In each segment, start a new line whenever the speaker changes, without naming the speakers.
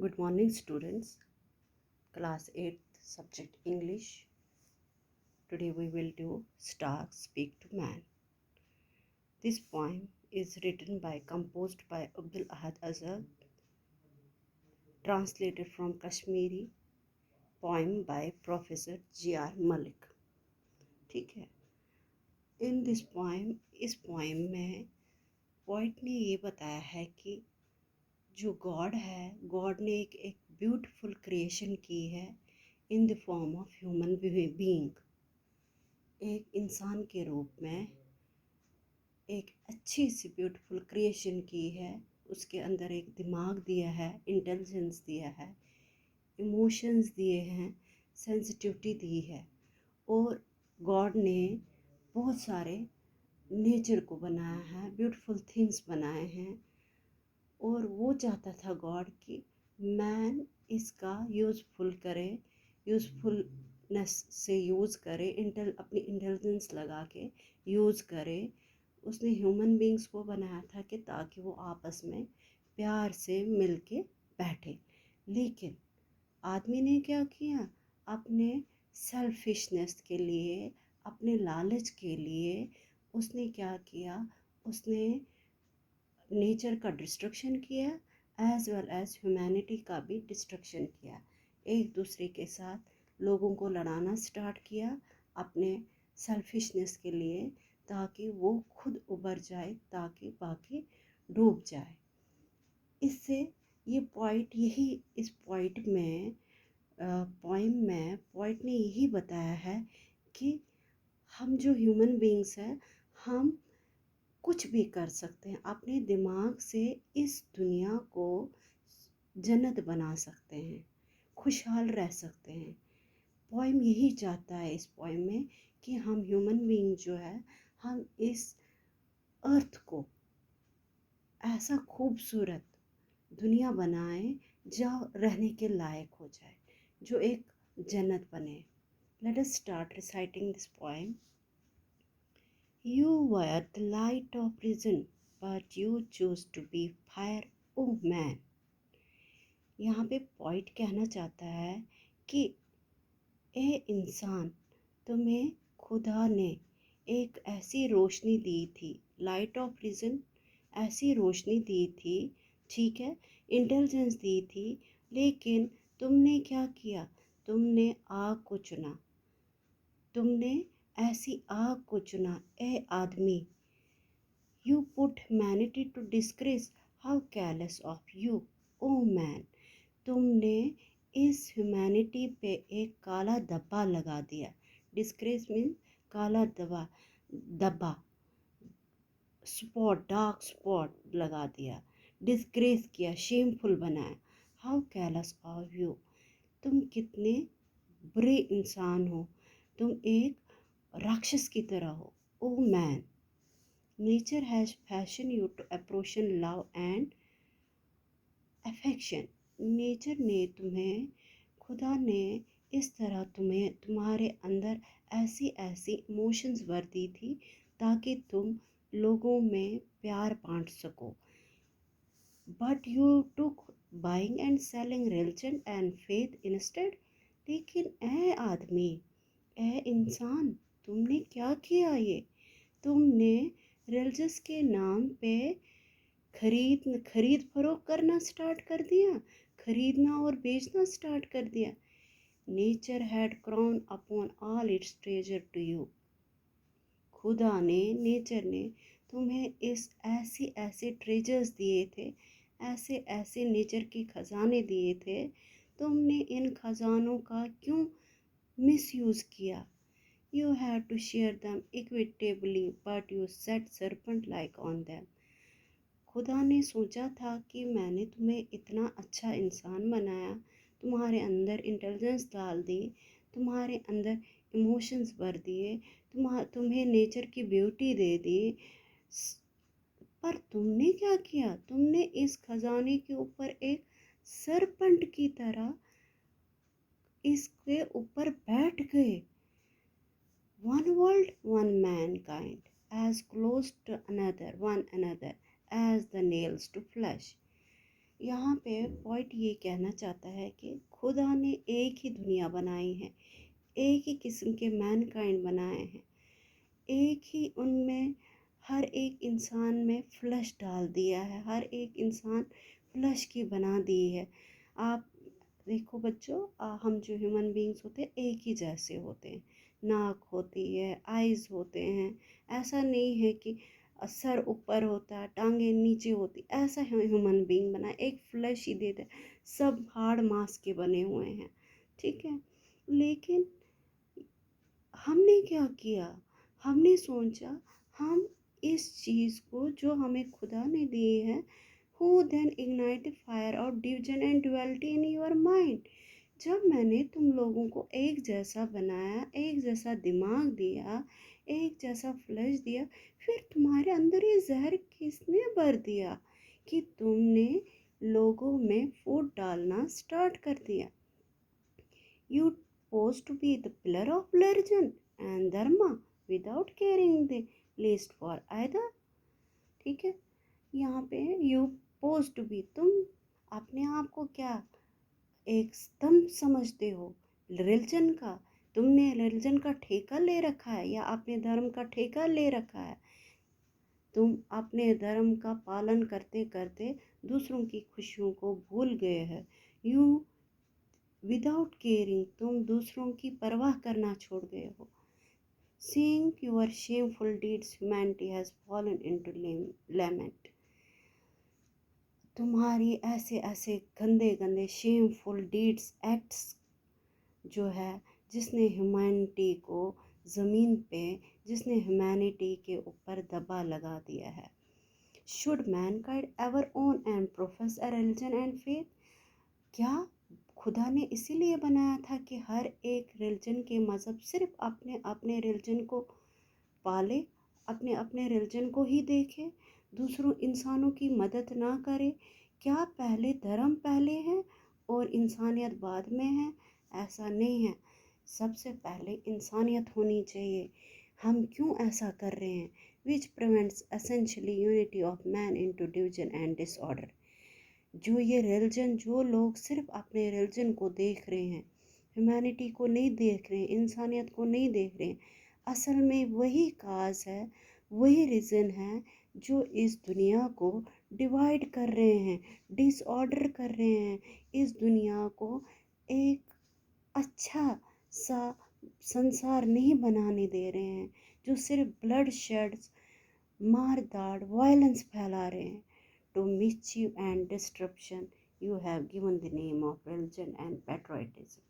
Good morning, students. Class 8th, subject English. Today we will do Star Speak to Man. This poem is written by, composed by Abdul Ahad Azhar, translated from Kashmiri, poem by Professor G.R. Malik. ठीक है. In this poem, इस poem में poet ने ये बताया है कि जो गॉड है, गॉड ने एक ब्यूटीफुल क्रिएशन की है in the form of human being. एक इंसान के रूप में एक अच्छी सी ब्यूटीफुल क्रिएशन की है. उसके अंदर एक दिमाग दिया है, इंटेलिजेंस दिया है, इमोशंस दिए हैं, सेंसिटिविटी दी है. और गॉड ने बहुत सारे नेचर को बनाया है, ब्यूटीफुल थिंग्स बनाए हैं. और वो चाहता था गॉड कि मैन इसका यूज़फुल करे, यूज़फुलनेस से यूज़ करे, अपनी इंटेलिजेंस लगा के यूज़ करे. उसने ह्यूमन बींग्स को बनाया था कि ताकि वो आपस में प्यार से मिल के बैठे. लेकिन आदमी ने क्या किया, अपने सेल्फिशनेस के लिए, अपने लालच के लिए उसने क्या किया, उसने नेचर का डिस्ट्रक्शन किया एज वेल एज ह्यूमैनिटी का भी डिस्ट्रक्शन किया. एक दूसरे के साथ लोगों को लड़ाना स्टार्ट किया अपने सेल्फिशनेस के लिए, ताकि वो खुद उबर जाए, ताकि बाकी डूब जाए. इससे ये पॉइंट यही, इस पॉइंट में पोइम में पॉइंट ने यही बताया है कि हम जो ह्यूमन बींग्स हैं, हम कुछ भी कर सकते हैं. अपने दिमाग से इस दुनिया को जन्नत बना सकते हैं, खुशहाल रह सकते हैं. पोइम यही चाहता है इस पोइम में कि हम ह्यूमन बीइंग जो है, हम इस अर्थ को ऐसा खूबसूरत दुनिया बनाएं जहाँ रहने के लायक हो जाए, जो एक जन्नत बने. Let us start reciting this poem. You were the light of reason, but you chose to be fire, oh man. यहाँ पे पॉइंट कहना चाहता है कि ए इंसान, तुम्हें खुदा ने एक ऐसी रोशनी दी थी, लाइट ऑफ रीज़न, ऐसी रोशनी दी थी, ठीक है, इंटेलिजेंस दी थी. लेकिन तुमने क्या किया, तुमने आग को चुना, तुमने ऐसी आग को चुना. ए आदमी, you put humanity to disgrace, how careless of you, O man. तुमने इस ह्यूमैनिटी पे एक काला धब्बा लगा दिया. डिस्ग्रेस मीन्स काला धब्बा, स्पॉट, डार्क स्पॉट लगा दिया, डिस्ग्रेस किया, शेमफुल बनाया. हाउ केयरलेस ऑफ यू, तुम कितने बुरे इंसान हो, तुम एक राक्षस की तरह हो. Oh man, nature has fashion you to apportion love and affection. Nature ने तुम्हें, खुदा ने इस तरह तुम्हें, तुम्हारे अंदर ऐसी ऐसी इमोशंस भर दी थी ताकि तुम लोगों में प्यार बांट सको. But you took buying and selling religion and faith instead. लेकिन ए आदमी, ए इंसान, तुमने क्या किया, ये तुमने रिलीजस के नाम पे खरीद फरोख्त करना स्टार्ट कर दिया, खरीदना और बेचना स्टार्ट कर दिया. Nature had crown upon all its treasure to you. खुदा ने, नेचर ने तुम्हें इस ऐसे ऐसे ट्रेजर्स दिए थे, ऐसे ऐसे नेचर के खजाने दिए थे. तुमने इन खजानों का क्यों मिसयूज़ किया. You had to share them equitably, but you set serpent like on them. खुदा ने सोचा था कि मैंने तुम्हें इतना अच्छा इंसान बनाया, तुम्हारे अंदर इंटेलिजेंस डाल दी, तुम्हारे अंदर इमोशंस भर दिए, तुम्हें नेचर की ब्यूटी दे दी. पर तुमने क्या किया, तुमने इस खजाने के ऊपर एक सरपंट की तरह इसके ऊपर बैठ गए. One world, one mankind, as close to another, one another, as the nails to flesh. यहाँ पे पॉइंट ये कहना चाहता है कि खुदा ने एक ही दुनिया बनाई है, एक ही किस्म के मैनकाइंड बनाए हैं, एक ही उनमें हर एक इंसान में फ्लश डाल दिया है, हर एक इंसान फ्लश की बना दी है। आप देखो बच्चों, हम जो ह्यूमन बींग्स होते हैं एक ही जैसे होते हैं, नाक होती है, आइज़ होते हैं। ऐसा नहीं है कि सर ऊपर होता है टांगे नीचे होती, ऐसा ह्यूमन बींग बना एक फ्लैश ही देता है। सब हार्ड मांस के बने हुए हैं, ठीक है। लेकिन हमने क्या किया, हमने सोचा हम इस चीज़ को जो हमें खुदा ने दी है, who then ignite the fire of division and duality in your mind. जब मैंने तुम लोगों को एक जैसा बनाया, एक जैसा दिमाग दिया, एक जैसा फ्लैश दिया, फिर तुम्हारे अंदर ये जहर किसने भर दिया कि तुमने लोगों में फूट डालना स्टार्ट कर दिया। You supposed to be the pillar of religion and dharma without caring the least for either. ठीक है, यहाँ पे you supposed to be, तुम अपने आप को क्या एक स्तंभ समझते हो रिलीजन का। तुमने रिलीजन का ठेका ले रखा है या अपने धर्म का ठेका ले रखा है। तुम अपने धर्म का पालन करते करते दूसरों की खुशियों को भूल गए हैं। यू विदाउट केयरिंग, तुम दूसरों की परवाह करना छोड़ गए हो। Seeing your shameful deeds humanity has fallen into lament. तुम्हारी ऐसे ऐसे गंदे गंदे शेमफुल डीड्स एक्ट्स जो है, जिसने ह्यूमैनिटी को ज़मीन पे, जिसने ह्यूमैनिटी के ऊपर दबा लगा दिया है। Should mankind ever own and profess a religion and faith. क्या खुदा ने इसीलिए बनाया था कि हर एक रिलीजन के मज़हब सिर्फ अपने अपने रिलीजन को पाले, अपने अपने रिलीजन को ही देखे, दूसरों इंसानों की मदद ना करे? क्या पहले धर्म पहले है और इंसानियत बाद में है? ऐसा नहीं है, सबसे पहले इंसानियत होनी चाहिए। हम क्यों ऐसा कर रहे हैं? Which prevents essentially unity of man into division and disorder. जो ये रिलीजन, जो लोग सिर्फ अपने रिलीजन को देख रहे हैं, ह्यूमैनिटी को नहीं देख रहे हैं, इंसानियत को नहीं देख रहे हैं, असल में वही काज है, वही रीज़न है जो इस दुनिया को डिवाइड कर रहे हैं, डिसऑर्डर कर रहे हैं, इस दुनिया को एक अच्छा सा संसार नहीं बनाने दे रहे हैं, जो सिर्फ ब्लड शेड्स, मार दाड़, वायलेंस फैला रहे हैं। To mischief and disruption, you have given the name of religion and patriotism.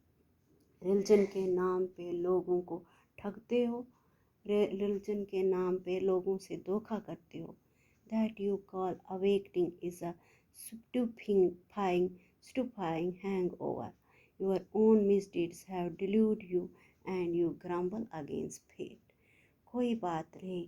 Religion के नाम पे लोगों को ठगते हो, रिलीजन के नाम पे लोगों से धोखा करते हो। That you call awakening is a stupefying hangover. Your own misdeeds have deluded you and you grumble against fate. कोई बात नहीं,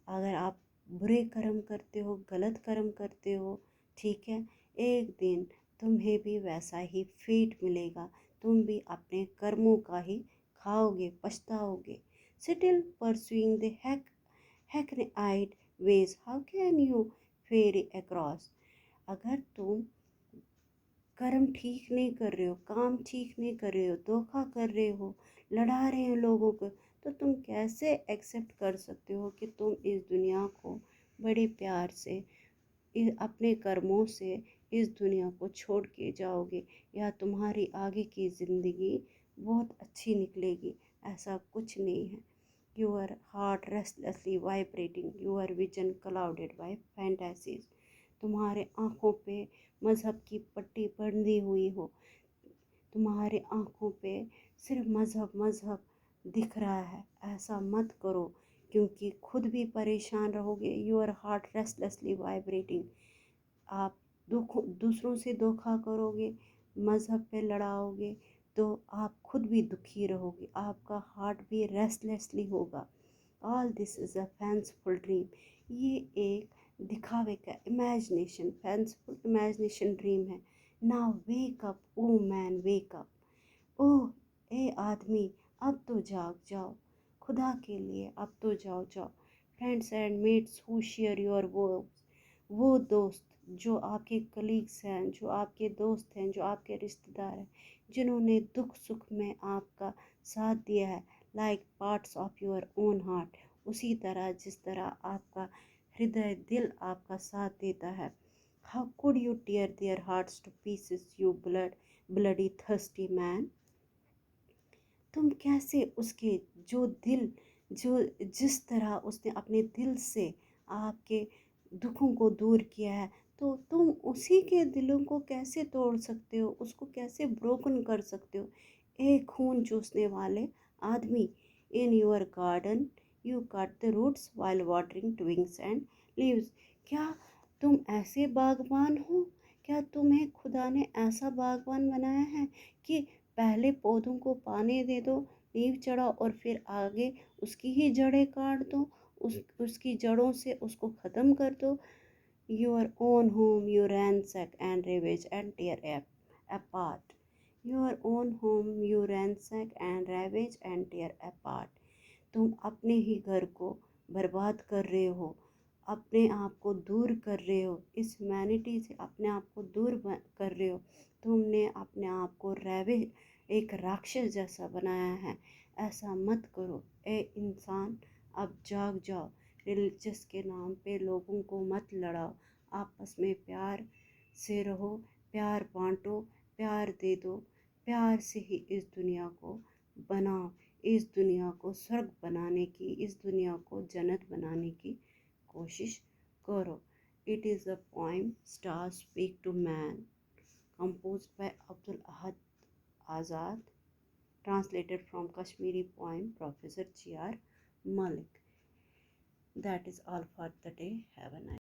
अगर आप बुरे कर्म करते हो, गलत कर्म करते हो, ठीक है, एक दिन तुम्हें भी वैसा ही फेट मिलेगा, तुम भी अपने कर्मों का ही खाओगे, पछताओगे। Still pursuing the hackneyed ways, how can you ferry across. अगर तुम कर्म ठीक नहीं कर रहे हो, काम ठीक नहीं कर रहे हो, धोखा कर रहे हो, लड़ा रहे हो लोगों को, तो तुम कैसे एक्सेप्ट कर सकते हो कि तुम इस दुनिया को बड़े प्यार से अपने कर्मों से इस दुनिया को छोड़ के जाओगे या तुम्हारी आगे की ज़िंदगी बहुत अच्छी निकलेगी? ऐसा कुछ नहीं है। Your heart restlessly vibrating, your vision clouded by fantasies. तुम्हारे आँखों पे मज़हब की पट्टी बंधी हुई हो, तुम्हारे आँखों पे सिर्फ मज़हब मज़हब दिख रहा है। ऐसा मत करो, क्योंकि खुद भी परेशान रहोगे। योर हार्ट रेस्टलेसली वाइब्रेटिंग, आप दूसरों से धोखा करोगे, मज़हब पे लड़ाओगे, तो आप खुद भी दुखी रहोगे, आपका हार्ट भी रेस्टलेसली होगा। All this is a fanciful dream. ये एक दिखावे का इमेजिनेशन, फैंसफुल इमेजिनेशन ड्रीम है। Now wake up oh man, wake up. Oh ए आदमी, अब तो जाग जाओ, खुदा के लिए अब तो जाओ जाओ। Friends and mates who share your वो दोस्त जो आपके कलीग्स हैं, जो आपके दोस्त हैं, जो आपके रिश्तेदार हैं, जिन्होंने दुख सुख में आपका साथ दिया है, like parts of your own heart, उसी तरह जिस तरह आपका हृदय दिल आपका साथ देता है। How could you tear their hearts to pieces, you bloody thirsty man. तुम कैसे उसके जो दिल, जो जिस तरह उसने अपने दिल से आपके दुखों को दूर किया है, तो तुम उसी के दिलों को कैसे तोड़ सकते हो, उसको कैसे ब्रोकन कर सकते हो। एक खून चूसने वाले आदमी, in your garden you cut the roots while watering twigs and leaves. क्या तुम ऐसे बागवान हो? क्या तुम्हें खुदा ने ऐसा बागवान बनाया है कि पहले पौधों को पानी दे दो, नींव चढ़ाओ और फिर आगे उसकी ही जड़ें काट दो, उसकी जड़ों से उसको ख़त्म कर दो। Your own home you ransack and ravage and tear apart. Your own home you ransack and ravage and tear apart. तुम अपने ही घर को बर्बाद कर रहे हो, अपने आप को दूर कर रहे हो, इस ह्यूमैनिटी से अपने आप को दूर कर रहे हो। तुमने अपने आप को रैवे एक राक्षस जैसा बनाया है। ऐसा मत करो ए इंसान, अब जाग जाओ। रिलीजियस के नाम पे लोगों को मत लड़ाओ, आपस में प्यार से रहो, प्यार बांटो, प्यार दे दो। प्यार से ही इस दुनिया को बनाओ, इस दुनिया को स्वर्ग बनाने की, इस दुनिया को जन्नत बनाने की कोशिश करो। It is a poem star speak to man, composed by Abdul Ahad Azad, translated from Kashmiri poem Professor G.R. Malik. That is all for the day. Have a nice